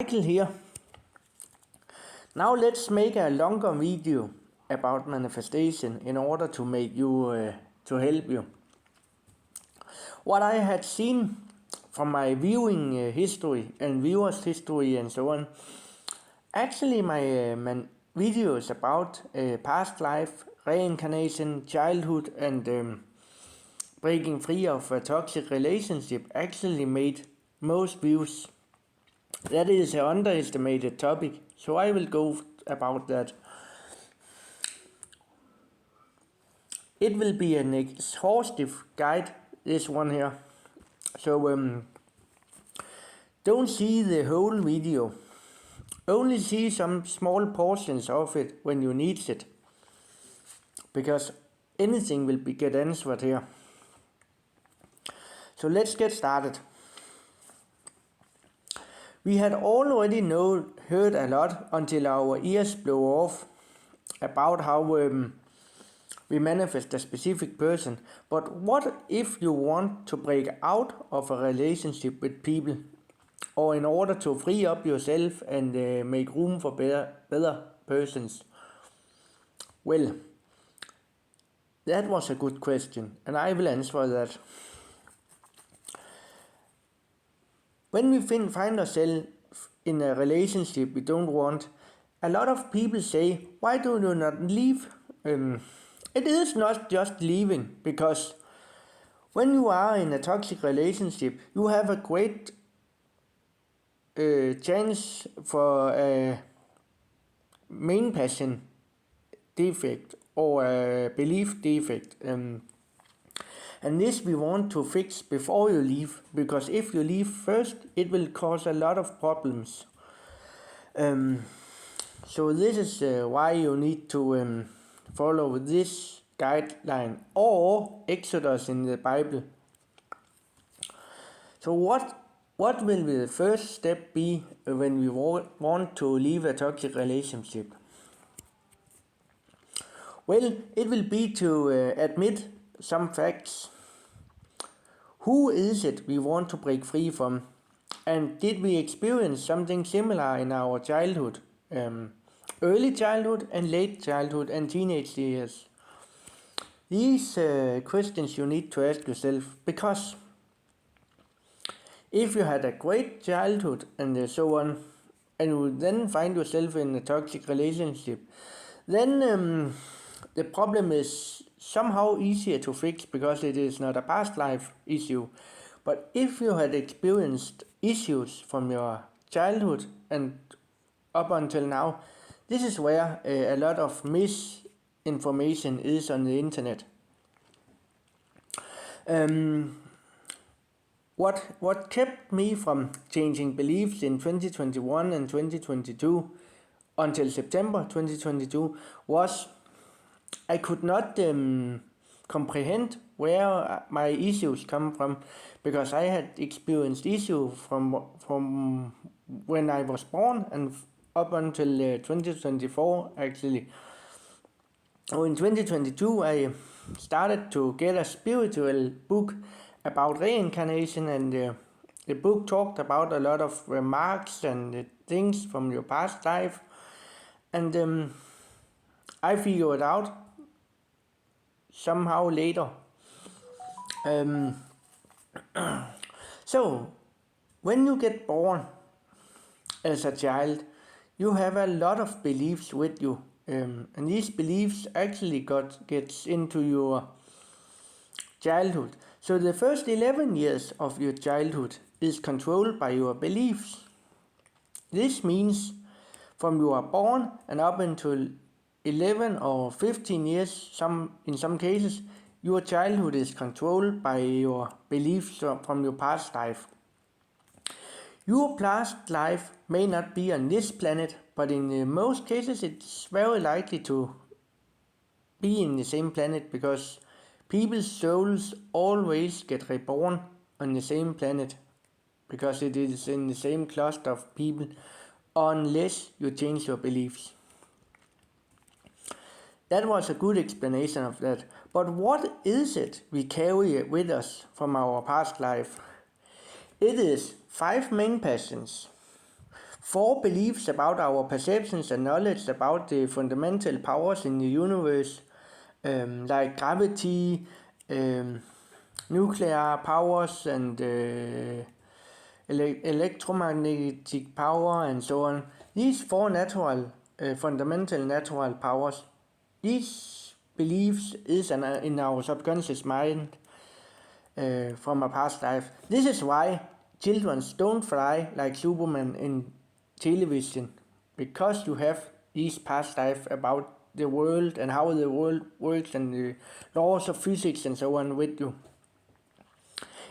Michael here. Now let's make a longer video about manifestation in order to make you to help you. What I had seen from my viewing history and viewers history and so on. Actually, my video is about past life, reincarnation, childhood, and breaking free of a toxic relationship. Actually, made most views. That is an underestimated topic, so I will go about that. It will be an exhaustive guide, this one here. So don't see the whole video. Only see some small portions of it when you need it. Because anything will get answered here. So let's get started. We had already heard a lot until our ears blow off about how we manifest a specific person. But what if you want to break out of a relationship with people, or in order to free up yourself and make room for better persons? Well, that was a good question, and I will answer that. When we find ourselves in a relationship we don't want, a lot of people say, why do you not leave? It is not just leaving, because when you are in a toxic relationship, you have a great chance for a main passion defect or a belief defect. And this we want to fix before you leave, because if you leave first, it will cause a lot of problems. So this is why you need to follow this guideline or Exodus in the Bible. So what will the first step be when we want to leave a toxic relationship? Well, it will be to admit some facts. Who is it we want to break free from? And did we experience something similar in our childhood? Early childhood and late childhood and teenage years? These questions you need to ask yourself, because if you had a great childhood and so on, and you then find yourself in a toxic relationship, then the problem is somehow easier to fix, because it is not a past life issue. But if you had experienced issues from your childhood and up until now, this is where a lot of misinformation is on the internet. What kept me from changing beliefs in 2021 and 2022 until September 2022 was I could not comprehend where my issues come from, because I had experienced issues from when I was born and up until 2024 actually. So in 2022 I started to get a spiritual book about reincarnation, and the book talked about a lot of remarks and things from your past life, and I figured out somehow later. So when you get born as a child, you have a lot of beliefs with you, and these beliefs actually gets into your childhood. So the first 11 years of your childhood is controlled by your beliefs. This means from you are born and up until 11 or 15 years, in some cases, your childhood is controlled by your beliefs from your past life. Your past life may not be on this planet, but in most cases it's very likely to be in the same planet, because people's souls always get reborn on the same planet, because it is in the same cluster of people, unless you change your beliefs. That was a good explanation of that. But what is it we carry with us from our past life? It is 5 main passions, 4 beliefs about our perceptions and knowledge about the fundamental powers in the universe, like gravity, nuclear powers, and electromagnetic power, and so on. These 4 fundamental natural powers, these beliefs is in our subconscious mind from a past life. This is why children don't fly like Superman in television, because you have these past life about the world and how the world works and the laws of physics and so on with you.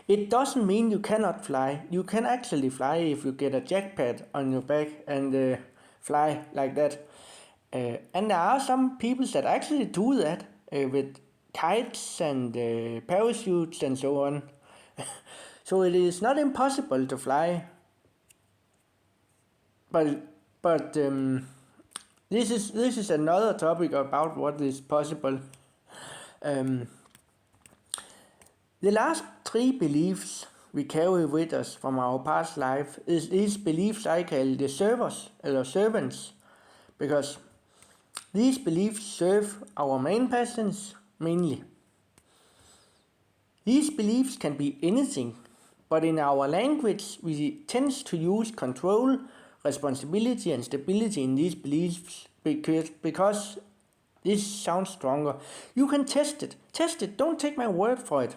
It doesn't mean you cannot fly. You can actually fly if you get a jackpot on your back and fly like that. And there are some people that actually do that with kites and parachutes and so on. So it is not impossible to fly. But this is another topic about what is possible. The last 3 beliefs we carry with us from our past life is these beliefs I call the servants, because these beliefs serve our main passions mainly. These beliefs can be anything, but in our language we tend to use control, responsibility and stability in these beliefs because this sounds stronger. You can test it, don't take my word for it.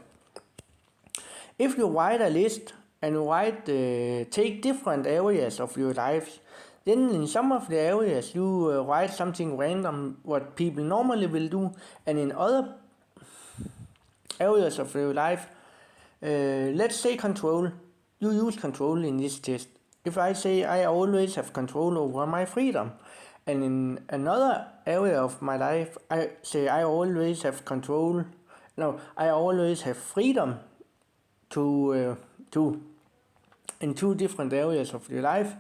If you write a list and take different areas of your life, then in some of the areas you write something random what people normally will do, and in other areas of your life, let's say control, you use control in this test. If I say I always have control over my freedom, and in another area of my life I say I always have freedom to in 2 different areas of your life,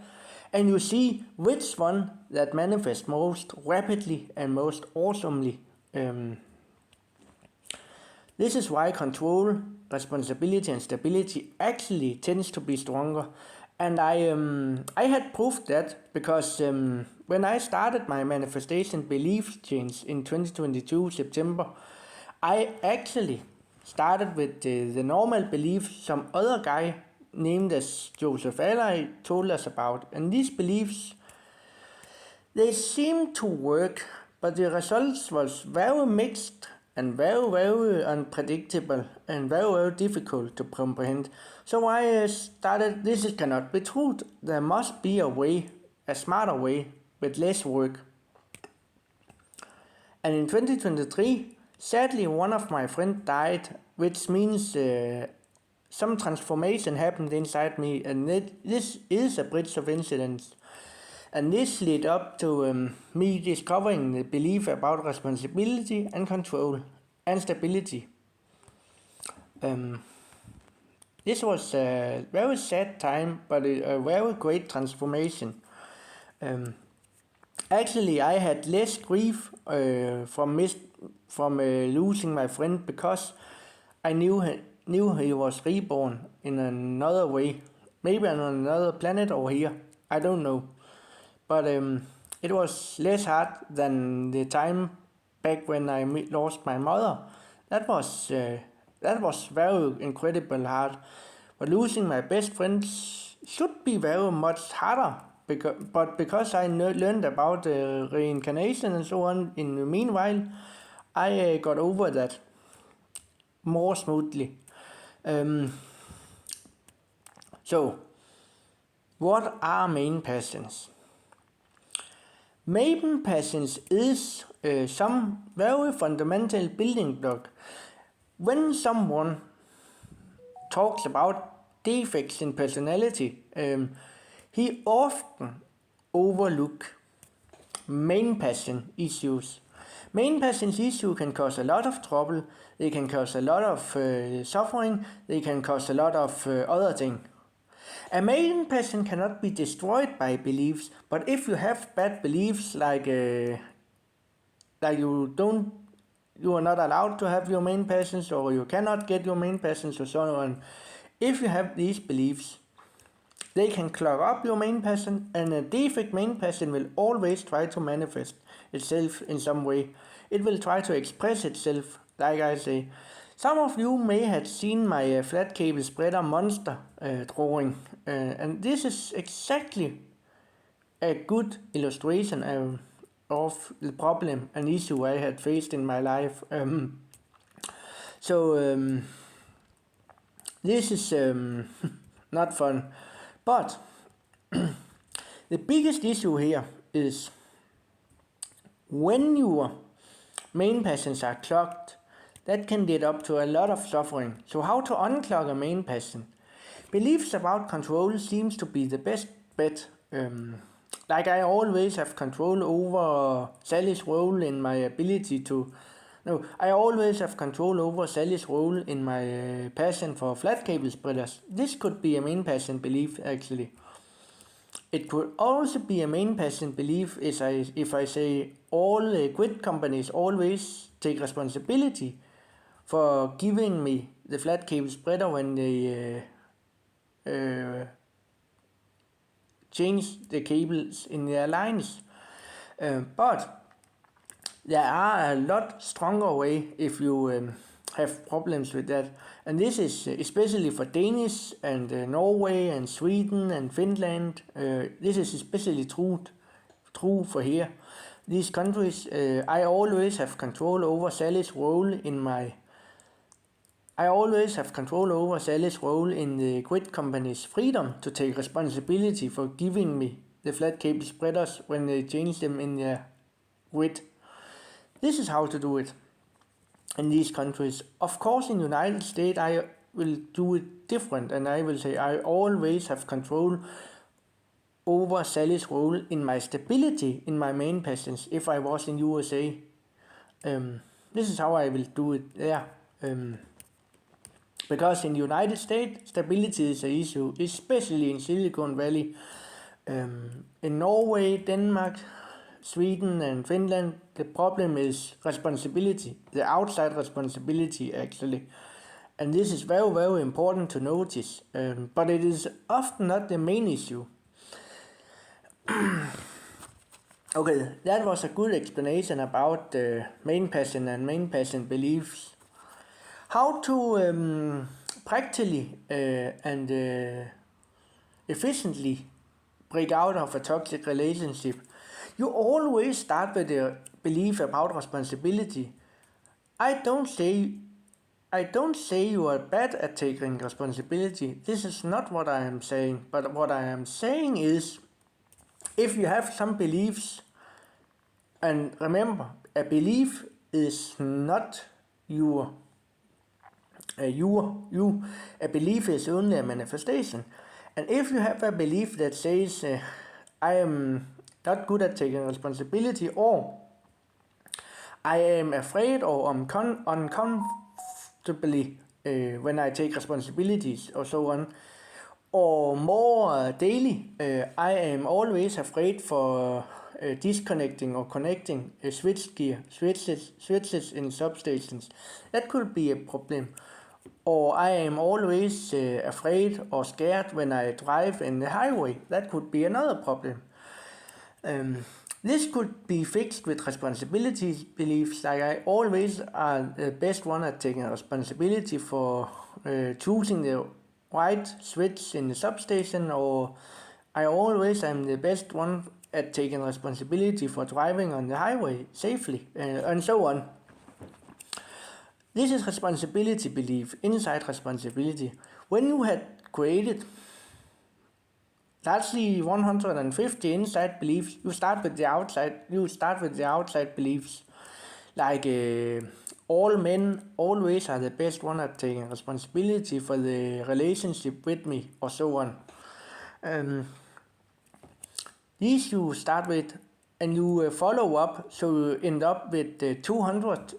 and you see which one that manifests most rapidly and most awesomely. This is why control, responsibility and stability actually tends to be stronger. And I had proved that because when I started my manifestation belief change in 2022 September, I actually started with the normal belief some other guy named as Joseph Alley told us about. And these beliefs, they seemed to work, but the results was very mixed and very unpredictable and very difficult to comprehend. So I started, this cannot be true. There must be a smarter way with less work. And in 2023, sadly one of my friends died, which means some transformation happened inside me, and this is a bridge of incidents. And this led up to me discovering the belief about responsibility and control and stability. This was a very sad time, but a very great transformation. Actually, I had less grief from losing my friend, because I knew he was reborn in another way, maybe on another planet or here, I don't know. But it was less hard than the time back when I lost my mother. That was very incredible hard. But losing my best friend should be very much harder. Because I learned about reincarnation and so on in the meanwhile, I got over that more smoothly. So, what are main passions? Main passions is some very fundamental building block. When someone talks about defects in personality, he often overlook main passion issues. Main passion issue can cause a lot of trouble, they can cause a lot of suffering, they can cause a lot of other things. A main passion cannot be destroyed by beliefs, but if you have bad beliefs like you are not allowed to have your main passions, or you cannot get your main passions, or so on. If you have these beliefs, They can clog up your main passion, and a defect main passion will always try to manifest itself in some way. It will try to express itself, like I say. Some of you may have seen my flat cable spreader monster drawing, and this is exactly a good illustration of the problem and issue I had faced in my life. So this is not fun, but the biggest issue here is when your main passions are clogged, that can lead up to a lot of suffering. So how to unclog a main passion? Beliefs about control seems to be the best bet. Like I always have control over Sally's role in my ability to... No, I always have control over Sally's role in my passion for flat cable spreaders. This could be a main passion belief actually. It could also be a main passion belief if I say all quit companies always take responsibility for giving me the flat cable spreader when they change the cables in their lines. But there are a lot stronger way if you have problems with that. And this is especially for Danish and Norway and Sweden and Finland. This is especially true for here. These countries, I always have control over Sally's role in my... I always have control over Sally's role in the grid company's freedom to take responsibility for giving me the flat cable spreaders when they change them in their grid. This is how to do it in these countries. Of course, in the United States, I will do it different, and I will say I always have control over Sally's role in my stability in my main passions if I was in USA. This is how I will do it there. Because in the United States, stability is an issue, especially in Silicon Valley. In Norway, Denmark, Sweden and Finland, the problem is responsibility, the outside responsibility actually. And this is very, very important to notice, but it is often not the main issue. Okay, that was a good explanation about main passion and main passion beliefs. How to practically and efficiently break out of a toxic relationship. You always start with the belief about responsibility. I don't say you are bad at taking responsibility. This is not what I am saying. But what I am saying is, if you have some beliefs, and remember, a belief is not you. A belief is only a manifestation. And if you have a belief that says, I am not good at taking responsibility, or I am afraid or uncomfortably when I take responsibilities or so on, or more daily, I am always afraid for disconnecting or connecting switches in substations. That could be a problem. Or I am always afraid or scared when I drive in the highway. That could be another problem. This could be fixed with responsibility beliefs, like I always are the best one at taking responsibility for choosing the right switch in the substation, or I always am the best one at taking responsibility for driving on the highway safely, and so on. This is responsibility belief, inside responsibility. When you had created largely 150 inside beliefs, you start with the outside beliefs, like all men always are the best one at taking responsibility for the relationship with me, or so on. These you start with, and you follow up, so you end up with 200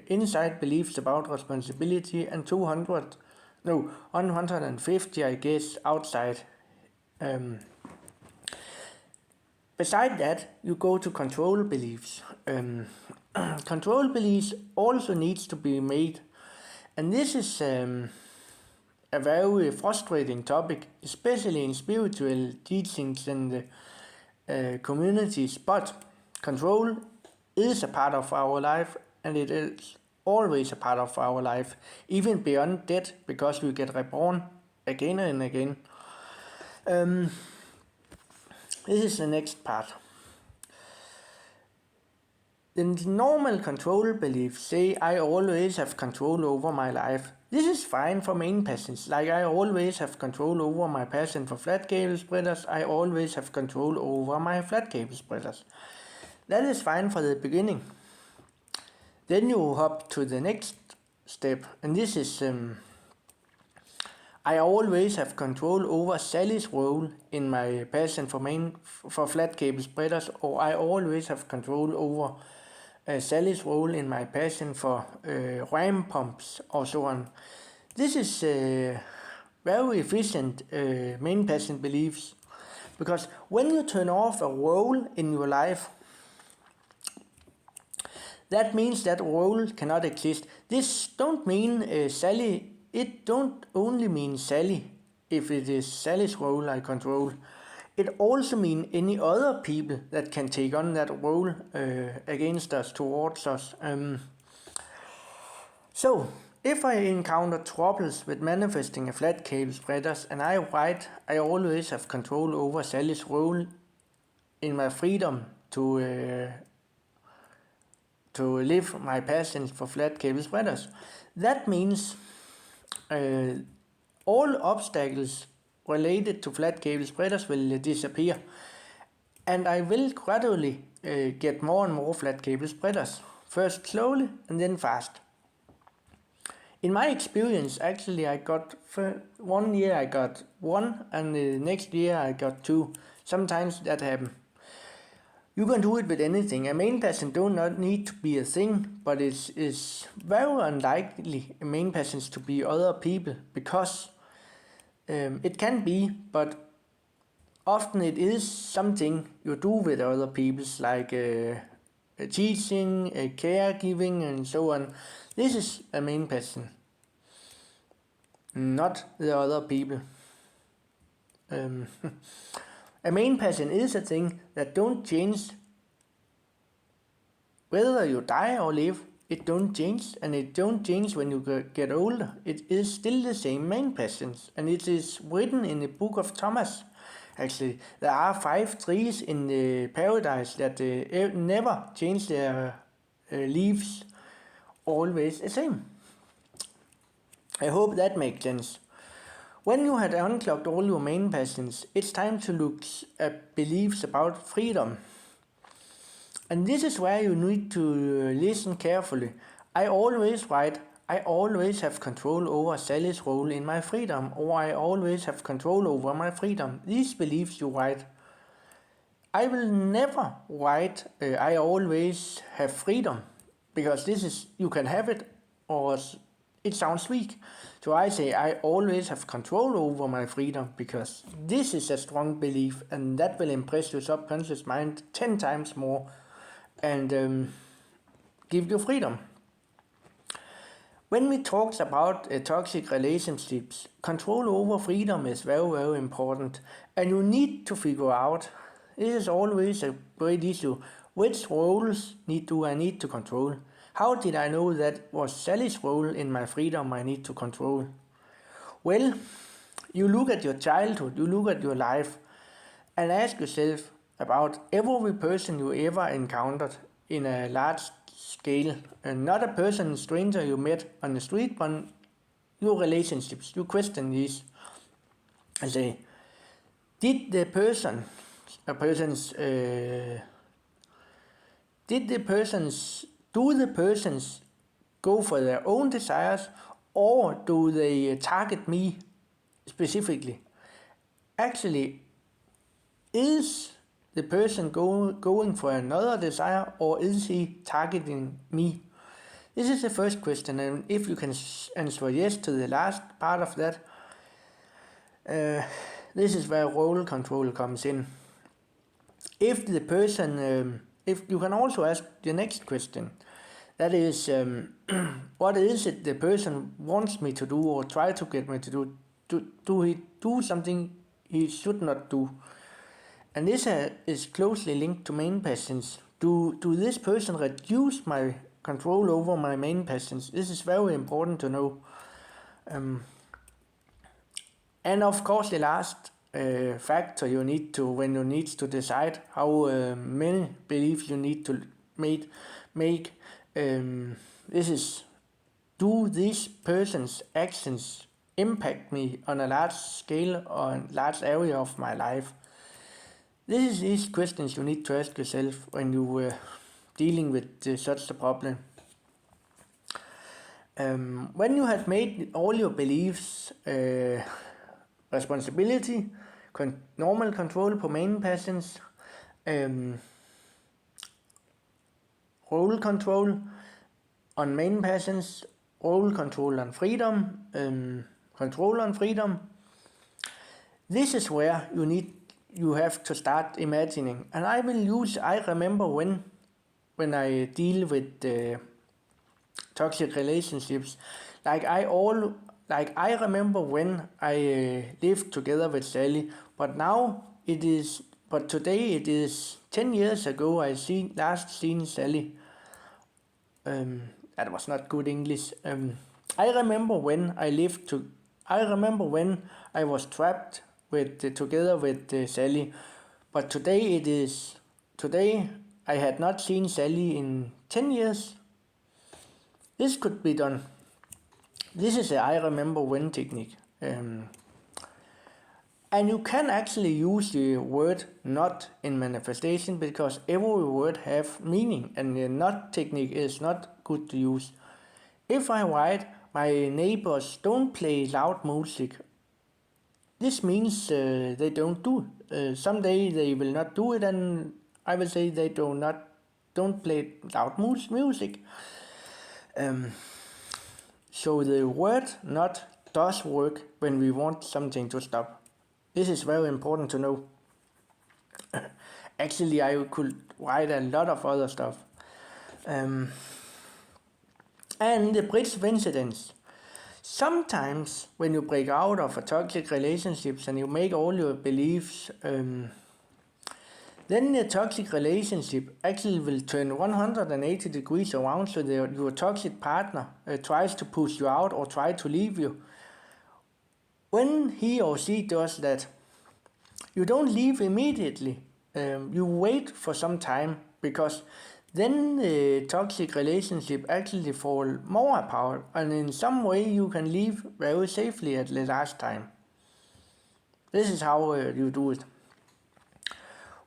inside beliefs about responsibility and 150, I guess, outside. Beside that, you go to control beliefs. Control beliefs also needs to be made, and this is a a very frustrating topic, especially in spiritual teachings and communities, but control is a part of our life, and it is always a part of our life, even beyond death, because we get reborn again and again. This is the next part. The normal control beliefs say I always have control over my life. This is fine for main passions, like I always have control over my passion for flat cable spreaders, I always have control over my flat cable spreaders. That is fine for the beginning. Then you hop to the next step, and this is I always have control over Sally's role in my passion for flat cable spreaders, or I always have control over Sally's role in my passion for ram pumps or so on. This is very efficient main passion beliefs, because when you turn off a role in your life, that means that role cannot exist. This don't mean Sally. It don't only mean Sally if it is Sally's role I control. It also means any other people that can take on that role against us, towards us. So, if I encounter troubles with manifesting a flat cable spreaders and I write, I always have control over Sally's role in my freedom to live my passion for flat cable spreaders. That means all obstacles related to flat cable spreaders will disappear, and I will gradually get more and more flat cable spreaders, first slowly and then fast. In my experience, actually, I got 1 year I got 1, and the next year I got 2. Sometimes that happens. You can do it with anything. A main passion do not need to be a thing, but it is very unlikely a main passion to be other people, because it can be, but often it is something you do with other people, like teaching, caregiving, and so on. This is a main passion, not the other people. A main passion is a thing that don't change whether you die or live. It don't change, and it don't change when you get older. It is still the same main passions, and it is written in the book of Thomas. Actually, there are 5 trees in the paradise that never change their leaves, always the same. I hope that makes sense. When you had unclogged all your main passions, it's time to look at beliefs about freedom. And this is where you need to listen carefully. I always write, I always have control over Sally's role in my freedom, or I always have control over my freedom. These beliefs you write. I will never write, I always have freedom, because this is, you can have it, or it sounds weak. So I say, I always have control over my freedom, because this is a strong belief, and that will impress your subconscious mind 10 times more, and give you freedom. When we talk about toxic relationships, control over freedom is very, very important, and you need to figure out, this is always a great issue, which roles do I need to control? How did I know that was Sally's role in my freedom I need to control? Well, you look at your childhood, you look at your life, and ask yourself about every person you ever encountered in a large scale, and not a person, a stranger you met on the street, but your relationships. You question these and say, did the persons do the persons go for their own desires, or do they target me specifically? Actually, is the person going for another desire, or is he targeting me? This is the first question, and if you can answer yes to the last part of that, this is where role control comes in. If the person, if you can also ask the next question, that is, what is it the person wants me to do or try to get me to do? do he do something he should not do? And this is closely linked to main passions. Do this person reduce my control over my main passions? This is very important to know. And of course, the last factor you need to, when you need to decide how many beliefs you need to make, this is, do this person's actions impact me on a large scale or a large area of my life? This is these questions you need to ask yourself when you dealing with such a problem. When you have made all your beliefs, responsibility, normal control på main passions, role control on main passions, role control on freedom, control on freedom, this is where you have to start imagining. And I will use, I remember when I deal with toxic relationships, I remember when I lived together with Sally, but today it is 10 years ago I last seen Sally. That was not good English. I remember when I was trapped together with Sally, but today I had not seen Sally in 10 years. This could be done. This is a I remember when technique. And you can actually use the word not in manifestation, because every word have meaning, and the not technique is not good to use. If I write, my neighbors don't play loud music, this means they don't do it. Someday they will not do it, and I will say they don't play loud music. So the word not does work when we want something to stop. This is very important to know. Actually, I could write a lot of other stuff. And the bridge of incidents. Sometimes when you break out of a toxic relationships and you make all your beliefs, then the toxic relationship actually will turn 180 degrees around, so that your toxic partner tries to push you out or try to leave you. When he or she does that, you don't leave immediately. You wait for some time, because then the toxic relationship actually fall more apart, and in some way you can leave very safely at the last time. This is how you do it.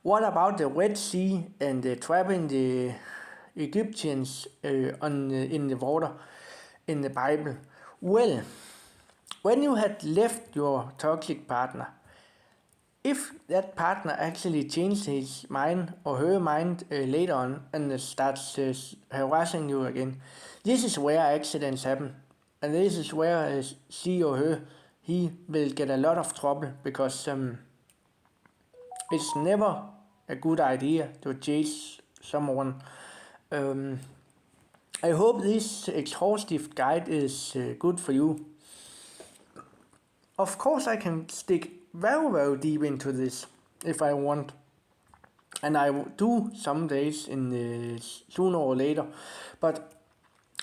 What about the Red Sea and trapping the Egyptians in the water in the Bible? Well, when you had left your toxic partner, if that partner actually changed his mind or her mind later on and starts harassing you again, this is where accidents happen. And this is where she or he will get a lot of trouble, because it's never a good idea to chase someone. I hope this exhaustive guide is good for you. Of course, I can stick very, very deep into this if I want, and I do some days sooner or later. But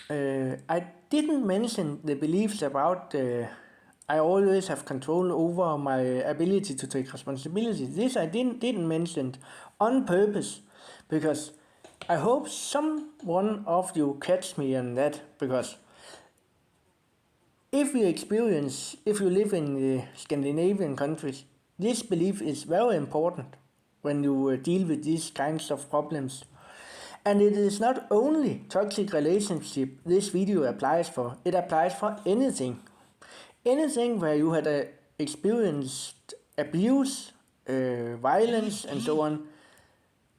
I didn't mention the beliefs about I always have control over my ability to take responsibility. This I didn't mention on purpose, because I hope someone of you catch me on that, because if you live in the Scandinavian countries, this belief is very important when you deal with these kinds of problems. And it is not only toxic relationship this video applies for, it applies for anything. Anything where you had experienced abuse, violence and so on.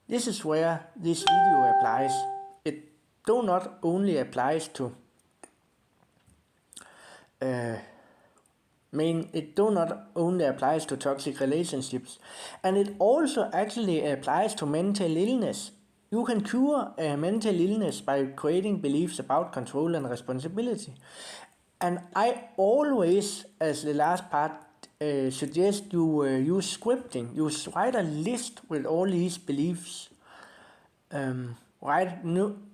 This is where this video applies. It do not only applies to toxic relationships, and it also actually applies to mental illness. You can cure a mental illness by creating beliefs about control and responsibility. And I always, as the last part, suggest you use scripting. You write a list with all these beliefs. Write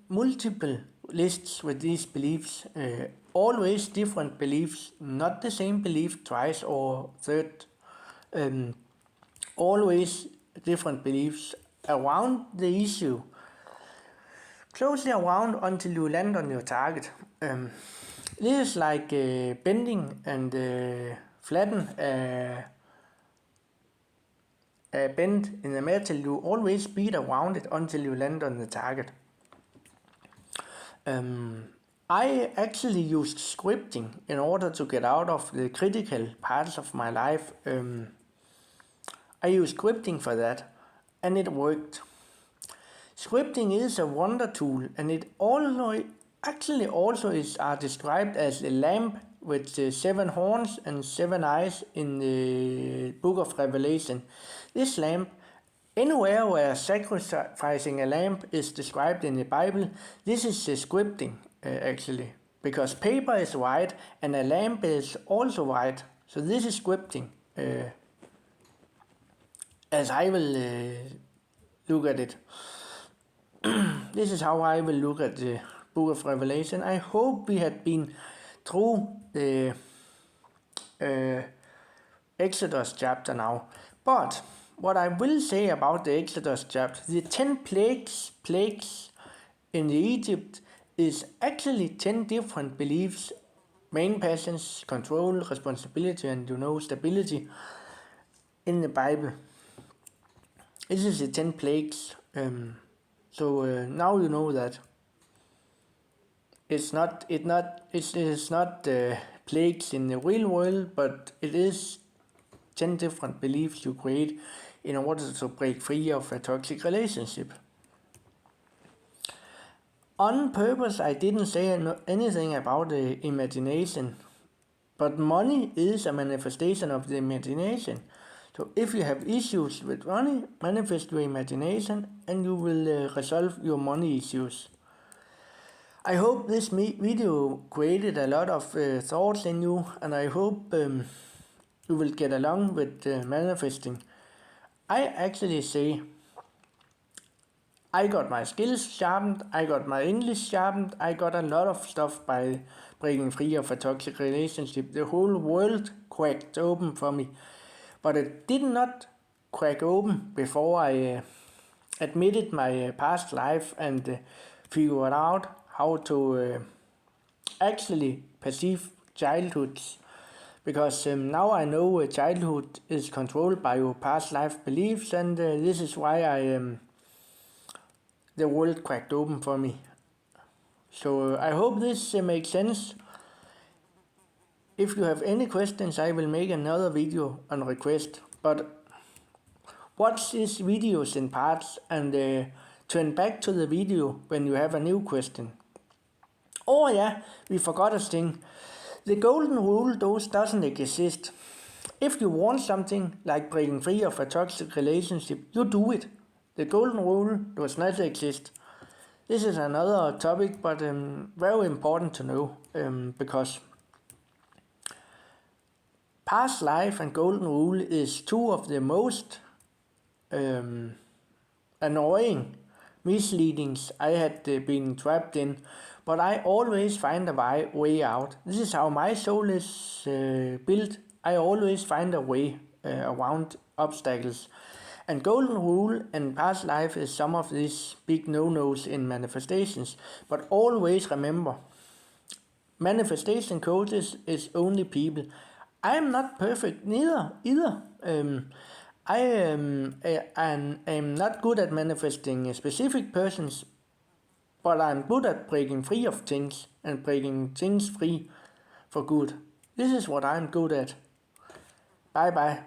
multiple lists with these beliefs. Always different beliefs, not the same belief twice or third. Always different beliefs around the issue. Closely around until you land on your target. This is like bending and flatten a bend in the metal. You always beat around it until you land on the target. I actually used scripting in order to get out of the critical parts of my life. I used scripting for that, and it worked. Scripting is a wonder tool, and it also are described as a lamp with 7 horns and 7 eyes in the book of Revelation. This lamp, anywhere where sacrificing a lamp is described in the Bible, this is scripting actually, because paper is white and a lamp is also white. So this is scripting, as I will look at it. This is how I will look at the book of Revelation. I hope we had been through the Exodus chapter now. But what I will say about the Exodus chapter, the 10 plagues in Egypt is actually 10 different beliefs, main passions, control, responsibility, and stability in the Bible. This is the 10 plagues. So now you know that it is not plagues in the real world, but it is 10 different beliefs you create in order to break free of a toxic relationship. On purpose, I didn't say anything about the imagination, but money is a manifestation of the imagination. So if you have issues with money, manifest your imagination and you will resolve your money issues. I hope this video created a lot of thoughts in you, and I hope you will get along with manifesting. I actually say I got my skills sharpened, I got my English sharpened, I got a lot of stuff by breaking free of a toxic relationship. The whole world cracked open for me. But it did not crack open before I admitted my past life and figured out how to actually perceive childhoods. Because now I know childhood is controlled by your past life beliefs, and this is why the world cracked open for me. So I hope this makes sense. If you have any questions, I will make another video on request. But watch these videos in parts and turn back to the video when you have a new question. Oh yeah, we forgot a thing. The golden rule doesn't exist. If you want something like breaking free of a toxic relationship, you do it. The golden rule does not exist. This is another topic, but very important to know, because past life and golden rule is two of the most annoying misleadings I had been trapped in, but I always find a way out. This is how my soul is built. I always find a way around obstacles. And golden rule and past life is some of these big no-nos in manifestations. But always remember, manifestation coaches is only people. I am not perfect either. I am not good at manifesting specific persons, but I'm good at breaking free of things and breaking things free for good. This is what I'm good at. Bye bye.